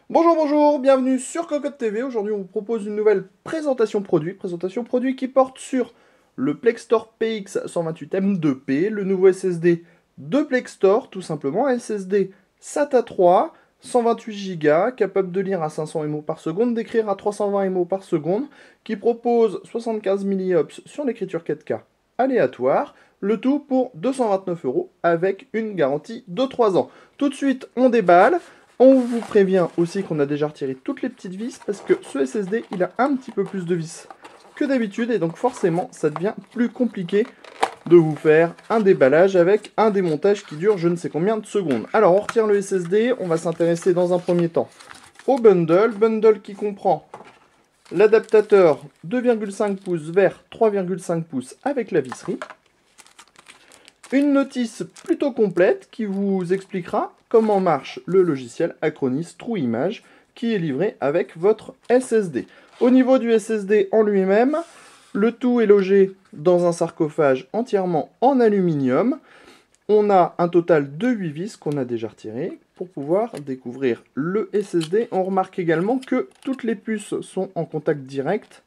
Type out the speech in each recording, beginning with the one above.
Bonjour, bonjour, bienvenue sur Cocotte TV. Aujourd'hui, on vous propose une nouvelle présentation produit qui porte sur le Plextor PX 128M2P, le nouveau SSD de Plextor, tout simplement, un SSD SATA 3, 128 Go, capable de lire à 500 MO par seconde, d'écrire à 320 MO par seconde, qui propose 75 milliOps sur l'écriture 4K aléatoire, le tout pour 229 € avec une garantie de 3 ans. Tout de suite, on déballe. On vous prévient aussi qu'on a déjà retiré toutes les petites vis parce que ce SSD, il a un petit peu plus de vis que d'habitude et donc forcément, ça devient plus compliqué de vous faire un déballage avec un démontage qui dure je ne sais combien de secondes. Alors, on retire le SSD, on va s'intéresser dans un premier temps au bundle qui comprend l'adaptateur 2,5 pouces vers 3,5 pouces avec la visserie, une notice plutôt complète qui vous expliquera comment marche le logiciel Acronis TrueImage qui est livré avec votre SSD. Au niveau du SSD en lui-même, le tout est logé dans un sarcophage entièrement en aluminium. On a un total de 8 vis qu'on a déjà retirées pour pouvoir découvrir le SSD. On remarque également que toutes les puces sont en contact direct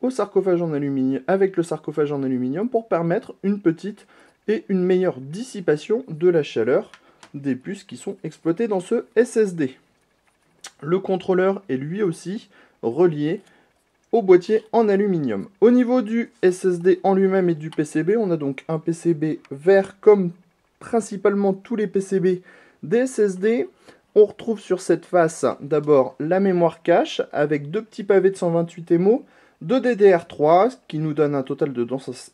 au sarcophage en aluminium, avec le sarcophage en aluminium pour permettre une petite et une meilleure dissipation de la chaleur des puces qui sont exploitées dans ce SSD. Le contrôleur est lui aussi relié au boîtier en aluminium. Au niveau du SSD en lui-même et du PCB, on a donc un PCB vert comme principalement tous les PCB des SSD. On retrouve sur cette face d'abord la mémoire cache avec deux petits pavés de 128 MO, de DDR3 qui nous donne un total de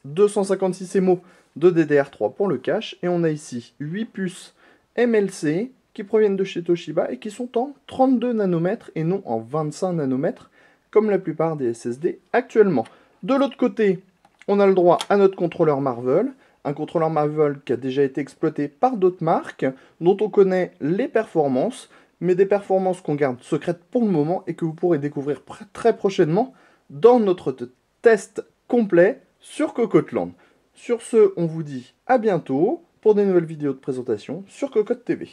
256 MO de DDR3 pour le cache. Et on a ici 8 puces MLC qui proviennent de chez Toshiba et qui sont en 32 nanomètres et non en 25 nanomètres comme la plupart des SSD actuellement. De l'autre côté, on a le droit à notre contrôleur Marvell, un contrôleur Marvell qui a déjà été exploité par d'autres marques, dont on connaît les performances, mais des performances qu'on garde secrètes pour le moment et que vous pourrez découvrir très prochainement dans notre test complet sur Cocotteland. Sur ce, on vous dit à bientôt pour des nouvelles vidéos de présentation sur Cocotte TV.